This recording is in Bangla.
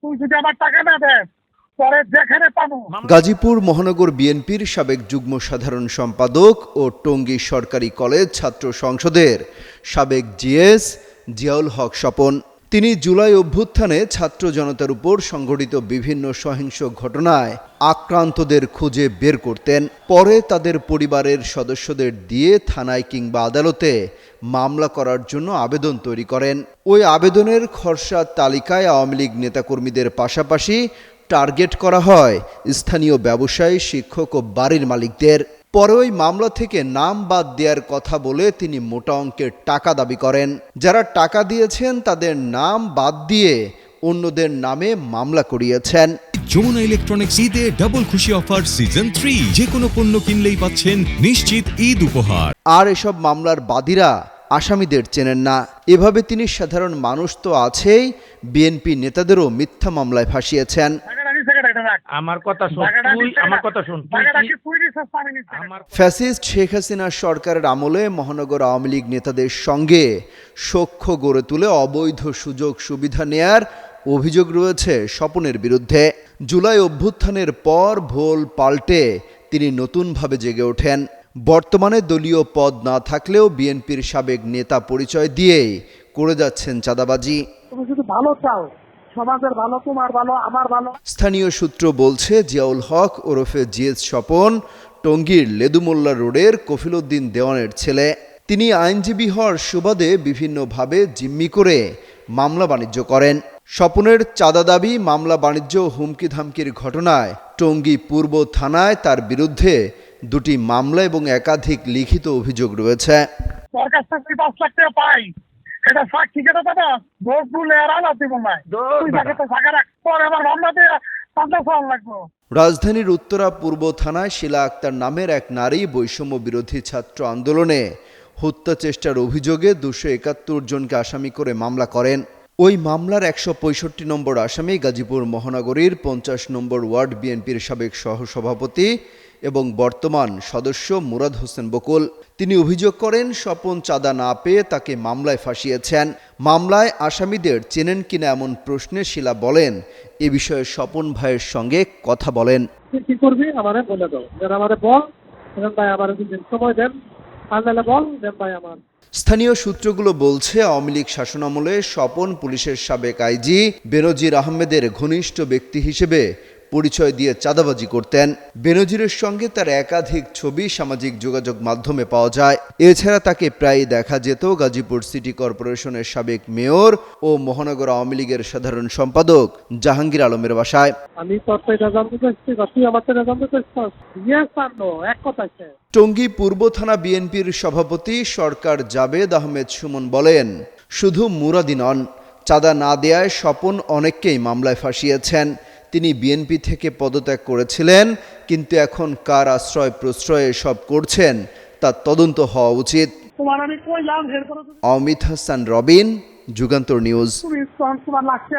তুই যদি আমার টাকা না দেস পরে যেখানে পাবো। গাজীপুর মহানগর বিএনপির সাবেক যুগ্ম সাধারণ সম্পাদক ও টঙ্গী সরকারি কলেজ ছাত্র সংসদের সাবেক জিএস জিয়াউল হক স্বপন। তিনি জুলাই অভ্যুত্থানে ছাত্র জনতার উপর সংঘটিত বিভিন্ন সহিংস ঘটনায় আক্রান্তদের খুঁজে বের করতেন। পরে তাদের পরিবারের সদস্যদের দিয়ে থানায় কিংবা আদালতে মামলা করার জন্য আবেদন তৈরি করেন। ওই আবেদনের খসড়া তালিকায় আওয়ামী লীগ নেতাকর্মীদের পাশাপাশি টার্গেট করা হয় স্থানীয় ব্যবসায়ী, শিক্ষক ও বাড়ির মালিকদের। পরে ওই মামলা থেকে নাম বাদ দেওয়ার কথা বলে তিনি মোটা অঙ্কের টাকা দাবি করেন। যারা টাকা দিয়েছেন তাদের নাম বাদ দিয়ে অন্যদের নামে মামলা করিয়েছেন। যমুনা ইলেকট্রনিক্স ঈদে ডাবল খুশি অফার সিজন 3, যে কোনো পণ্য কিনলেই পাচ্ছেন নিশ্চিত ঈদ উপহার। আর এসব মামলার বাদীরা আসামিদের চেনেন না। এভাবে তিনি সাধারণ মানুষ তো আছেই, বিএনপি নেতাদেরও মিথ্যা মামলায় ফাঁসিয়েছেন। আমার কথা শুন, আমার কথা শুন। ফ্যাসিস্ট শেখ হাসিনা সরকারের আমলে মহানগর আওয়ামী লীগ নেতাদের সঙ্গে সখ্য গড়ে তুলে অবৈধ সুযোগ সুবিধা নেয়ার অভিযোগ রয়েছে স্বপনের বিরুদ্ধে। জুলাই অভ্যুত্থানের পর ভোল পাল্টে তিনি নতুনভাবে জেগে ওঠেন। বর্তমানে দলীয় পদ না থাকলেও বিএনপির সাবেক নেতা পরিচয় দিয়েই করে যাচ্ছেন চাঁদাবাজি। তুমি যদি ভালো চাও, সমাজের ভালো, তোমার ভালো, আমার ভালো। স্থানীয় সূত্র বলছে, জিয়াউল হক ওরফে জিএস স্বপন টঙ্গীর লেদুমোল্লা রোডের কফিলউদ্দিন দেওয়ানের ছেলে। তিনি আইনজীবী হওয়ার সুবাদে বিভিন্নভাবে জিম্মি করে মামলা বাণিজ্য করেন। স্বপনের চাঁদা দাবি, মামলা বাণিজ্য, হুমকি ধামকির ঘটনায় টঙ্গী পূর্ব থানায় তার বিরুদ্ধে 2টি মামলা এবং একাধিক লিখিত অভিযোগ রয়েছে। তোর কাছ থেকে 5 লাখ টাকা পাই, এটা সাক্ষী কেটে দেবো, ভোট তুলে আর আলাদা দিব না। তুই তাকে তো টাকা রাখ, পরে আবার মামলা দিয়ে 50 লাগবো। রাজধানীর উত্তরা পূর্ব থানায় শিলা আক্তার নামের এক নারী বৈষম্য বিরোধী ছাত্র আন্দোলনে হত্যা চেষ্টার অভিযোগে 271 জনকে আসামি করে মামলা করেন। ওই মামলার 165 নম্বর আসামি গাজীপুর মহানগরীর 50 নম্বর ওয়ার্ড বিএনপির সাবেক সহসভাপতি এবং বর্তমান সদস্য মুরাদ হোসেন বকুল। তিনি অভিযোগ করেন, স্বপন চাঁদা না পেয়ে তাকে মামলায় ফাঁসিয়েছেন। মামলায় আসামিদের চেনেন কিনা এমন প্রশ্নে শিলা বলেন, এ বিষয়ে স্বপন ভাইয়ের সঙ্গে কথা বলেন। কি করবি আমারে বলে দাও, যারা আমারে বল, ভাই আমার সময় দেন, বল দেন ভাই আমার। স্থানীয় সূত্রগুলো বলছে, আওয়ামী লীগ শাসনামলে স্বপন পুলিশের সাবেক আইজি বেনজির আহমেদের ঘনিষ্ঠ ব্যক্তি হিসেবে পরিচয় দিয়ে চাঁদাবাজি করতেন। বেনজিরের সঙ্গে তার একাধিক ছবি সামাজিক যোগাযোগ মাধ্যমে পাওয়া যায়। এছাড়া তাকে প্রায় দেখা যেত গাজীপুর সিটি কর্পোরেশনের সাবেক মেয়র ও মহানগর আওয়ামী লীগের সাধারণ সম্পাদক জাহাঙ্গীর আলমের বাসায়। আমি টঙ্গী পূর্ব থানা বিএনপির সভাপতি সরকার জাবেদ আহমেদ সুমন বলেন, শুধু মুরাদি নন, চাঁদা না দেয়ায় স্বপন অনেককেই মামলায় ফাঁসিয়েছেন। তিনি বিএনপি থেকে পদত্যাগ করেছিলেন, কিন্তু এখন কার আশ্রয় প্রশ্রয়ে সব করছেন তার তদন্ত হওয়া উচিত। তোমার অমিত হাসান রবিন, যুগান্তর নিউজ। লাগছে